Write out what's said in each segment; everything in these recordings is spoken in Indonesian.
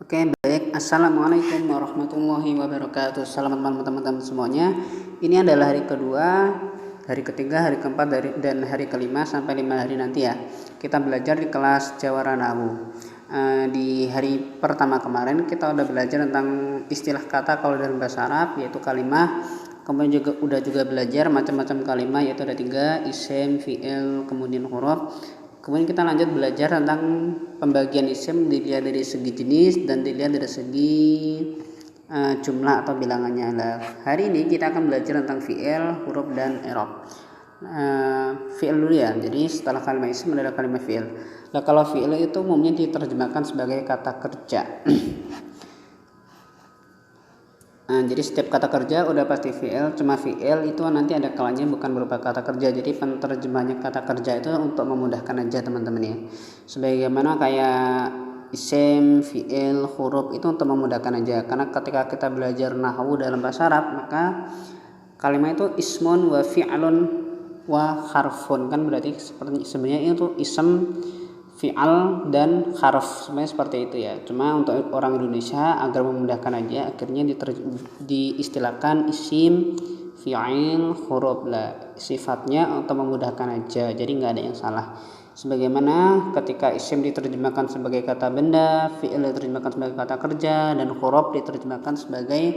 Oke, baik. Assalamualaikum warahmatullahi wabarakatuh. Selamat malam teman-teman semuanya. Ini adalah hari kedua, hari ketiga, hari keempat dan hari kelima sampai 5 hari nanti ya. Kita belajar di kelas Jawara Nahu. Di hari pertama kemarin kita udah belajar tentang istilah kata kalau dalam bahasa Arab, yaitu kalimah. Kemudian udah belajar macam-macam kalimah, yaitu ada 3, isim, fi'il, kemudian huruf. Kemudian kita lanjut belajar tentang pembagian isim dilihat dari segi jenis dan dilihat dari segi jumlah atau bilangannya. Nah, hari ini kita akan belajar tentang fi'il, huruf dan i'rab. Fi'il dulu ya. Jadi setelah kalimat isim adalah kalimat fi'il. Nah, kalau fi'il itu umumnya diterjemahkan sebagai kata kerja. Jadi setiap kata kerja udah pasti fi'il, cuma fi'il itu nanti ada kalanya bukan berupa kata kerja. Jadi penerjemahnya kata kerja itu untuk memudahkan aja teman-teman ya. Sebagaimana kayak isim, fi'il, huruf itu untuk memudahkan aja. Karena ketika kita belajar nahwu dalam bahasa Arab, maka kalimat itu ismun wa fi'lun wa harfun, kan berarti sebenarnya itu ism, fi'al dan harf, sebenarnya seperti itu ya. Cuma untuk orang Indonesia agar memudahkan aja, akhirnya diistilahkan isim, fi'il, huruf lah. Sifatnya untuk memudahkan aja, jadi nggak ada yang salah. Sebagaimana ketika isim diterjemahkan sebagai kata benda, fi'il diterjemahkan sebagai kata kerja, dan huruf diterjemahkan sebagai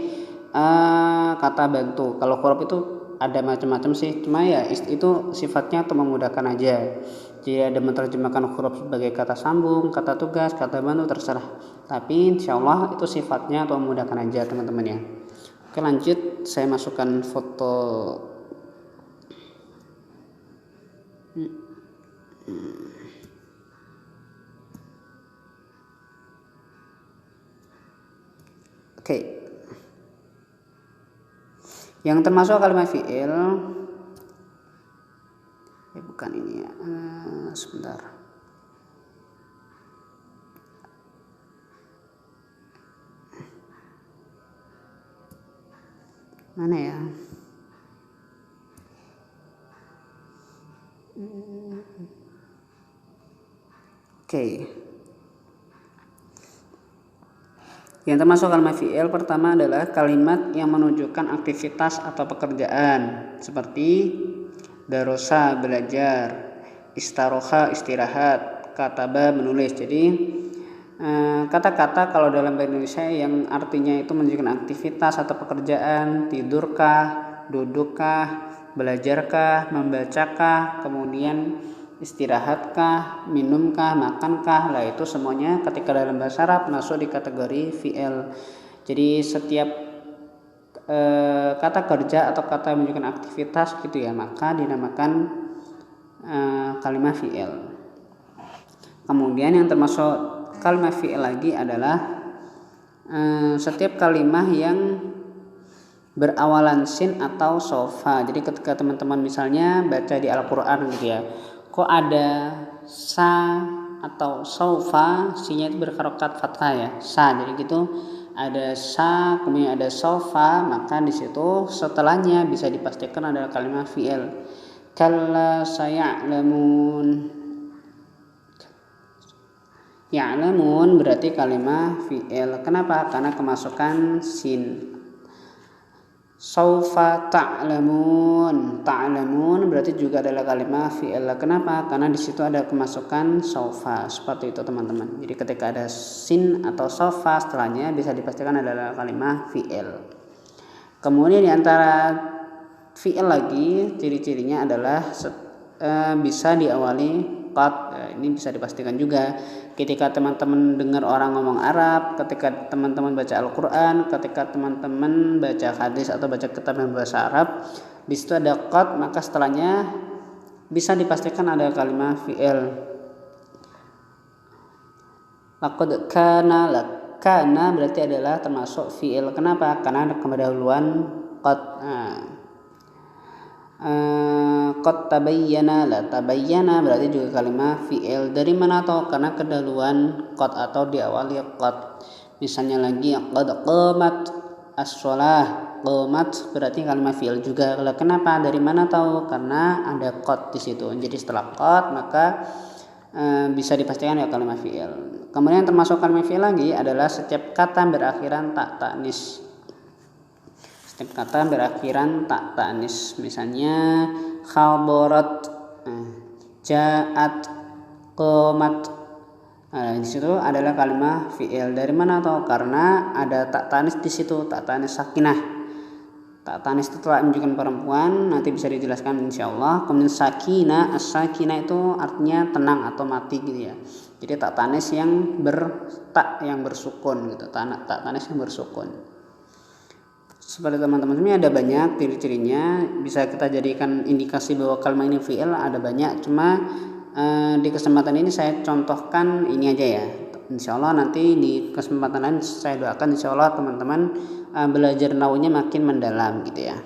kata bantu. Kalau huruf itu ada macam-macam sih, cuma ya itu sifatnya untuk memudahkan aja. Jadi ada menerjemahkan huruf sebagai kata sambung, kata tugas, kata bantu, terserah. Tapi insya Allah itu sifatnya untuk memudahkan aja teman-teman ya. Oke, lanjut, saya masukkan foto. Oke. Yang termasuk kalimat fi'il, bukan ini ya, sebentar. Mana ya? Oke. Yang termasuk kalimat fi'il pertama adalah kalimat yang menunjukkan aktivitas atau pekerjaan, seperti darosa belajar, istaroha istirahat, kataba menulis. Jadi kata-kata kalau dalam bahasa Indonesia yang artinya itu menunjukkan aktivitas atau pekerjaan, tidurkah, dudukkah, belajarkah, membacakah, kemudian istirahatkah, minumkah, makankah, lah itu semuanya ketika dalam bahasa Arab masuk di kategori fi'il. Jadi setiap kata kerja atau kata menunjukkan aktivitas gitu ya, maka dinamakan kalimat fi'il. Kemudian yang termasuk kalimat fi'il lagi adalah setiap kalimat yang berawalan sin atau sofa. Jadi ketika teman-teman misalnya baca di Al-Quran gitu ya, kok ada sa atau sofa, sinya itu berharokat fathah ya, sa. Jadi gitu ada sa, kemudian ada sofa, maka di situ setelahnya bisa dipastikan adalah kalimat fi'il. Kalla saya'lamun. Ya'lamun berarti kalimat fi'il. Kenapa? Karena kemasukan sin. Saufa ta'lamun. Ta'lamun berarti juga adalah kalimat fi'il. Kenapa? Karena di situ ada kemasukan saufa. Seperti itu teman-teman. Jadi ketika ada sin atau saufa setelahnya bisa dipastikan adalah kalimat fi'il. Kemudian di antara fi'il lagi ciri-cirinya adalah bisa diawali qad. Ini bisa dipastikan juga ketika teman-teman dengar orang ngomong Arab, ketika teman-teman baca Al-Quran, ketika teman-teman baca hadis atau baca kitab yang bahasa Arab, di situ ada qad, maka setelahnya bisa dipastikan ada kalimat fi'il. Laqad kana, kana berarti adalah termasuk fi'il. Kenapa? Karena ada pendahuluan qad. Qad tabayyana, la tabayyana berarti juga kalimat fi'il. Dari mana tahu? Karena kedahuluan qad atau diawali qad. Misalnya lagi qad qamat as-shalah, qamat berarti kalimat fi'il juga. Kenapa? Dari mana tahu? Karena ada qad di situ. Jadi setelah qad maka bisa dipastikan ya kalimat fi'il. Kemudian termasuk kalimat fi'il lagi adalah setiap kata berakhiran tak ta'nis. Setiap kata berakhiran tak ta'nis. Misalnya khadarat, ja'at, qamat. Nah, di situ adalah kalimat fi'il. Dari mana tahu? Karena ada tak ta'nis di situ, tak ta'nis sakinah. Tak ta'nis itu telah menunjukkan perempuan, nanti bisa dijelaskan insyaallah. Kemudian sakinah, as-sakinah itu artinya tenang atau mati gitu ya. Jadi tak ta'nis yang yang bersukun gitu. Tak ta'nis yang bersukun. Seperti teman-teman ini ada banyak ciri-cirinya, bisa kita jadikan indikasi bahwa kalimat ini fi'il ada banyak. Cuma di kesempatan ini saya contohkan ini aja ya. Insyaallah nanti di kesempatan lain saya doakan insyaallah teman-teman belajar nahwunya makin mendalam gitu ya.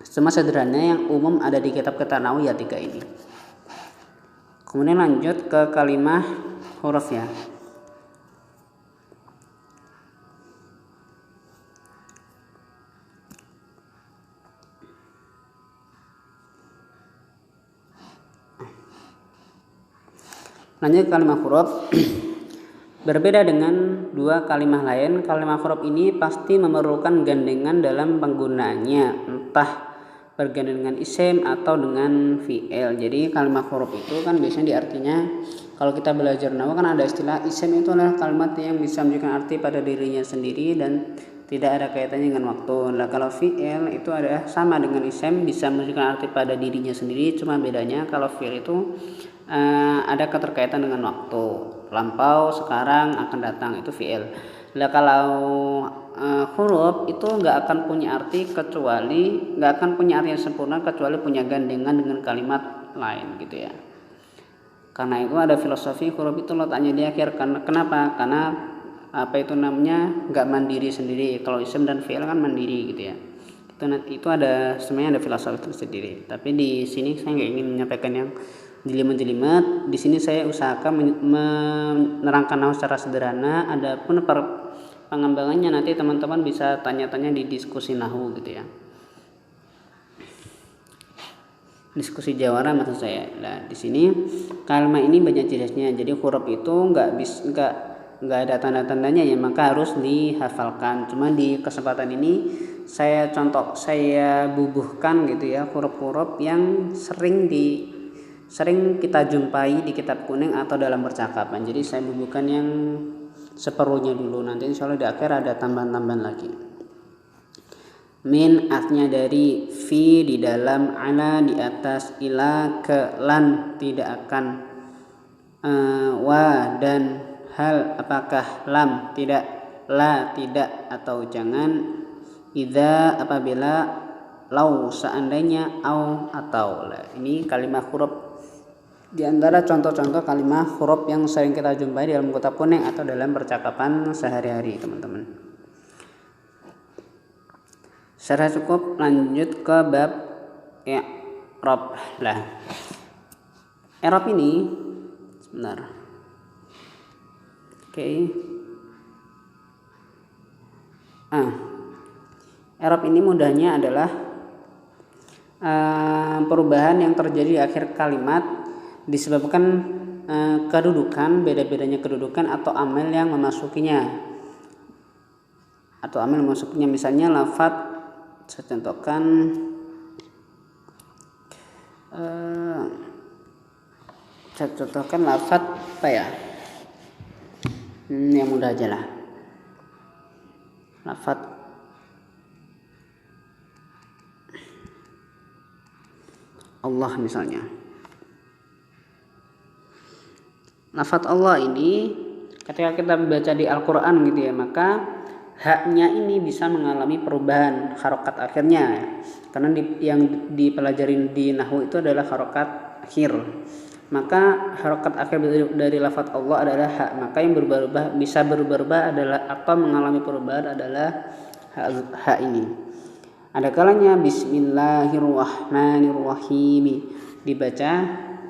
Cuma sederhana yang umum ada di kitab-kitab nahwu ya 3 ini. Kemudian lanjut ke kalimat huruf ya. Lanjut ke kalimat huruf. Berbeda dengan 2 kalimat lain, kalimat huruf ini pasti memerlukan gandengan dalam penggunaannya, entah bergandengan dengan isim atau dengan fi'il. Jadi kalimat huruf itu kan biasanya diartinya, kalau kita belajar nahwu kan ada istilah isim itu adalah kalimat yang bisa memberikan arti pada dirinya sendiri dan tidak ada kaitannya dengan waktu. Nah, kalau fi'il itu adalah sama dengan isim, bisa memberikan arti pada dirinya sendiri, cuma bedanya kalau fi'il itu ada keterkaitan dengan waktu, lampau, sekarang, akan datang, itu fi'il. Nah, kalau huruf itu nggak akan punya arti yang sempurna kecuali punya gandengan dengan kalimat lain gitu ya. Karena itu ada filosofi huruf itu letaknya di akhir. Kenapa? Karena nggak mandiri sendiri. Kalau isim dan fi'il kan mandiri gitu ya. Itu ada sebenarnya ada filosofi tersendiri. Tapi di sini saya nggak ingin menyampaikan yang jelimet-jelimet. Di sini saya usahakan menerangkan nahwu secara sederhana. Adapun pengembangannya nanti teman-teman bisa tanya-tanya di diskusi nahwu gitu ya. Diskusi jawara maksud saya. Nah, di sini kalimat ini banyak jelasnya. Jadi huruf itu nggak ada tanda-tandanya ya, maka harus dihafalkan. Cuma di kesempatan ini saya bubuhkan gitu ya huruf-huruf yang sering kita jumpai di kitab kuning atau dalam percakapan. Jadi saya bubuhkan yang seperlunya dulu. Nanti insyaallah di akhir ada tambahan-tambahan lagi. Min artinya dari, fi di dalam, ala di atas, ila ke, lan tidak akan, wa dan, hal apakah, lam tidak, la tidak atau jangan, idza apabila, lau seandainya, au atau. Ini kalimat huruf di antara contoh-contoh kalimat huruf yang sering kita jumpai di dalam kitab kuning atau dalam percakapan sehari-hari teman-teman. Secara cukup lanjut ke bab i'rab. Lah, i'rab ini sebentar. Oke. I'rab ini mudahnya adalah perubahan yang terjadi di akhir kalimat disebabkan kedudukan, beda-bedanya kedudukan atau amil yang memasukinya. Misalnya lafaz, saya contohkan lafaz apa ya? Yang mudah aja lah. Lafaz Allah misalnya. Lafaz Allah ini ketika kita membaca di Al-Quran gitu ya, maka haknya ini bisa mengalami perubahan harokat akhirnya, karena yang dipelajari di nahwu itu adalah harokat akhir. Maka harokat akhir dari lafaz Allah adalah hak. Maka yang bisa berubah adalah atau mengalami perubahan adalah hak ini. Ada kalanya Bismillahirrahmanirrahim dibaca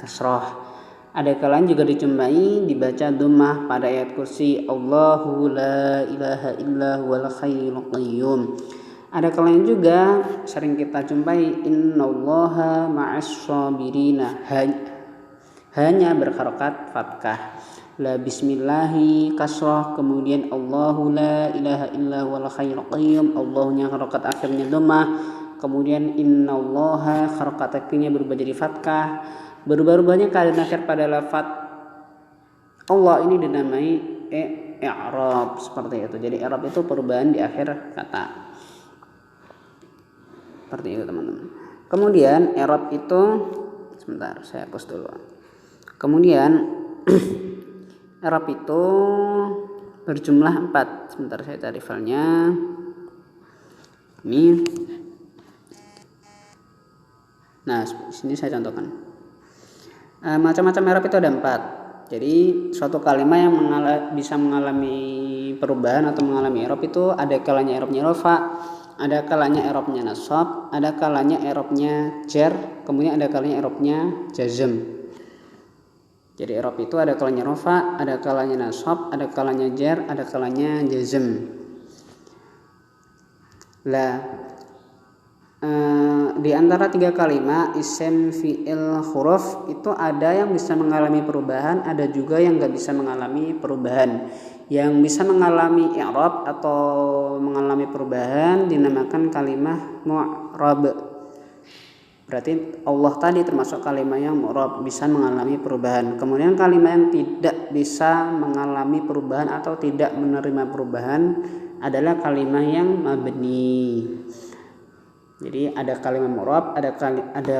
kasroh. Ada kalanya juga dijumpai dibaca dhammah pada ayat kursi Allahu la ilaha illa huwal hayyul qayyum. Ada kalanya juga sering kita jumpai innallaha ma'as sabirina, hanya berharokat fathah. La bismillahi kasrah, kemudian Allahu la ilaha illa huwal hayyul qayyum, Allahnya harokat akhirnya dhammah, kemudian innallaha harokat akhirnya berubah jadi fathah. Berubah-ubahnya keadaan akhir pada lafaz Allah ini dinamai i'rab seperti itu. Jadi i'rab itu perubahan di akhir kata. Seperti itu teman-teman. Kemudian i'rab itu sebentar saya hapus dulu. Kemudian i'rab itu berjumlah 4. Sebentar saya cari filenya. Ini. Nah, sini saya contohkan. Macam-macam i'rab itu ada 4. Jadi suatu kalimat yang bisa mengalami perubahan atau mengalami i'rab itu ada kalanya i'rabnya rafa, ada kalanya i'rabnya nasab, ada kalanya i'rabnya jar, kemudian ada kalanya i'rabnya jazm. Jadi i'rab itu ada kalanya rafa, ada kalanya nasab, ada kalanya jar, ada kalanya jazm. Lah di antara 3 kalimat isim, fi'il, huruf itu ada yang bisa mengalami perubahan, ada juga yang nggak bisa mengalami perubahan. Yang bisa mengalami i'rab atau mengalami perubahan dinamakan kalimat mu'rab. Berarti Allah tadi termasuk kalimat yang mu'rab, bisa mengalami perubahan. Kemudian kalimat yang tidak bisa mengalami perubahan atau tidak menerima perubahan adalah kalimat yang mabni. Jadi ada kalimat mu'rab, ada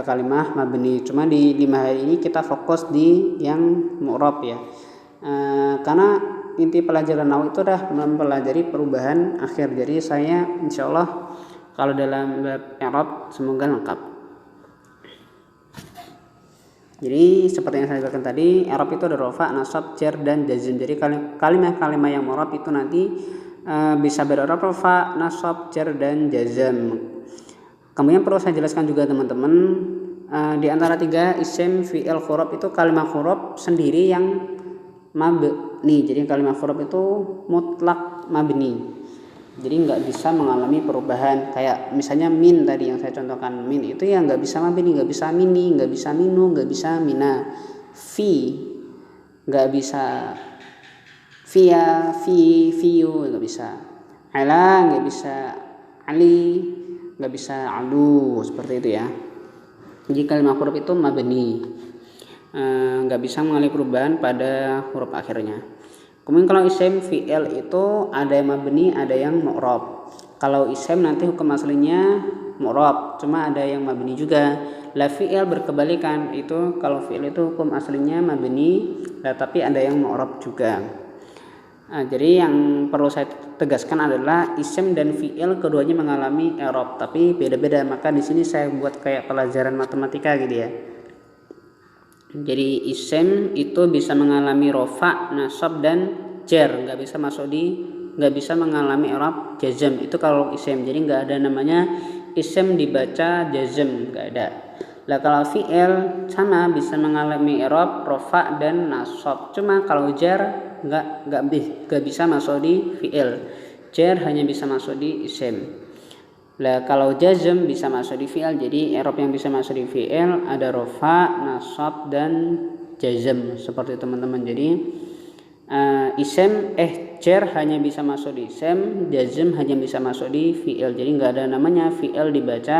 kalimat mabni. Cuma di 5 hari ini kita fokus di yang mu'rab ya. Karena inti pelajaran nahwu itu adalah mempelajari perubahan akhir. Jadi saya insyaallah kalau dalam bab i'rab semoga lengkap. Jadi seperti yang saya katakan tadi, i'rab itu ada rafa, nasab, jar dan jazm. Jadi kalimat-kalimat yang mu'rab itu nanti bisa ber'irab rafa, nasab, jar dan jazm. Kemudian perlu saya jelaskan juga teman-teman, di antara 3 isim, fi'il, huruf itu kalimat huruf sendiri yang mabni. Jadi kalimat huruf itu mutlak mabni. Jadi nggak bisa mengalami perubahan. Kayak misalnya min tadi yang saya contohkan, min itu ya nggak bisa mabni, nggak bisa mini, nggak bisa minu, nggak bisa mina. Fi nggak bisa via, fiu nggak bisa. Ala nggak bisa, ali nggak bisa, alu, seperti itu ya. Jadi kalimat huruf itu mabni, nggak bisa mengalami perubahan pada huruf akhirnya. Kemudian kalau isim, fi'il itu ada yang mabni, ada yang mu'rab. Kalau isim nanti hukum aslinya mu'rab, cuma ada yang mabni juga. La fi'il berkebalikan, itu kalau fi'il itu hukum aslinya mabni, tapi ada yang mu'rab juga. Jadi yang perlu saya tegaskan adalah isim dan fi'il keduanya mengalami i'rab, tapi beda-beda. Maka di sini saya buat kayak pelajaran matematika gitu ya. Jadi isim itu bisa mengalami rafa, nasab dan jar, nggak bisa mengalami i'rab jazm. Itu kalau isim. Jadi nggak ada namanya isim dibaca jazm, nggak ada. Lah kalau fi'il sama bisa mengalami i'rab rafa dan nasab. Cuma kalau jar nggak bisa masuk di fi'il. Jar hanya bisa masuk di isim. Lah kalau jazm bisa masuk di fi'il. Jadi i'rab yang bisa masuk di fi'il ada rafa, nasab dan jazm, seperti teman-teman. Jadi isim jar hanya bisa masuk di isim, jazm hanya bisa masuk di fi'il. Jadi nggak ada namanya fi'il dibaca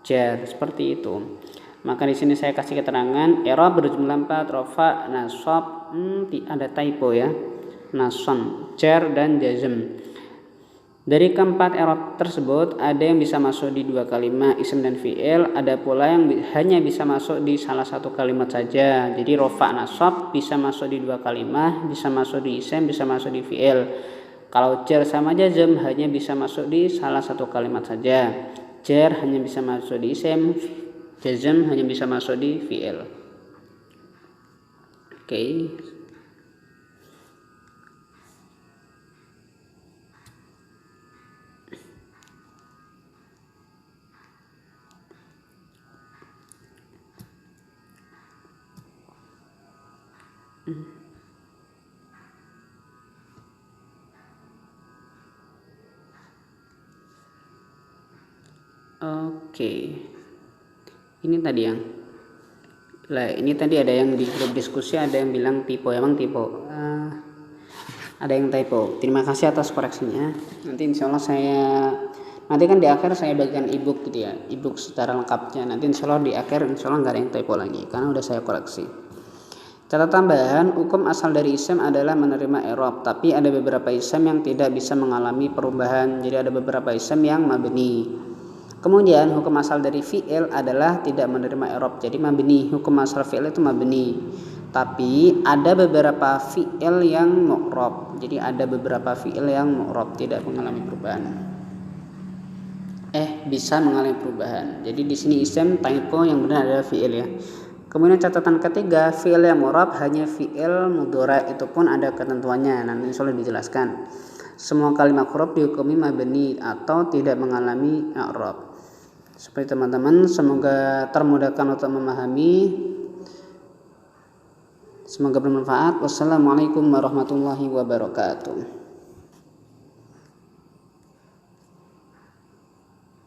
jar, seperti itu. Maka di sini saya kasih keterangan i'rab berjumlah 4, rafa, nasab, ada typo ya, nasab, jar dan jazm. Dari keempat i'rab tersebut ada yang bisa masuk di 2 kalimat isim dan fi'il, ada pula yang hanya bisa masuk di salah satu kalimat saja. Jadi rafa, nasab bisa masuk di 2 kalimat, bisa masuk di isim, bisa masuk di fi'il. Kalau jar sama jazm hanya bisa masuk di salah satu kalimat saja. Jar hanya bisa masuk di isim, jazm hanya bisa masuk di fi'il. Oke. Oke. Ini tadi yang Lah ini tadi ada yang di grup diskusi ada yang bilang typo, emang typo. Ada yang typo. Terima kasih atas koreksinya. Nanti insya Allah nanti kan di akhir saya bagikan ebook gitu ya, ebook secara lengkapnya. Nanti insya Allah di akhir insya Allah nggak ada yang typo lagi karena udah saya koreksi. Catatan tambahan, hukum asal dari isim adalah menerima i'rab, tapi ada beberapa isim yang tidak bisa mengalami perubahan. Jadi ada beberapa isim yang mabni. Kemudian hukum asal dari fi'il adalah tidak menerima i'rab, jadi mabni. Hukum asal fi'il itu mabni. Tapi ada beberapa fi'il yang mu'rab. Jadi ada beberapa fi'il yang mu'rab tidak mengalami perubahan. Bisa mengalami perubahan. Jadi di sini isim typo, yang benar adalah fi'il ya. Kemudian catatan ketiga, fi'il yang mu'rab hanya fi'il mudhari', itu pun ada ketentuannya. Nanti insyaallah dijelaskan. Semua kalimat huruf dihukumi mabni atau tidak mengalami i'rab. Seperti teman-teman, semoga termudahkan untuk memahami. Semoga bermanfaat. Wassalamualaikum warahmatullahi wabarakatuh.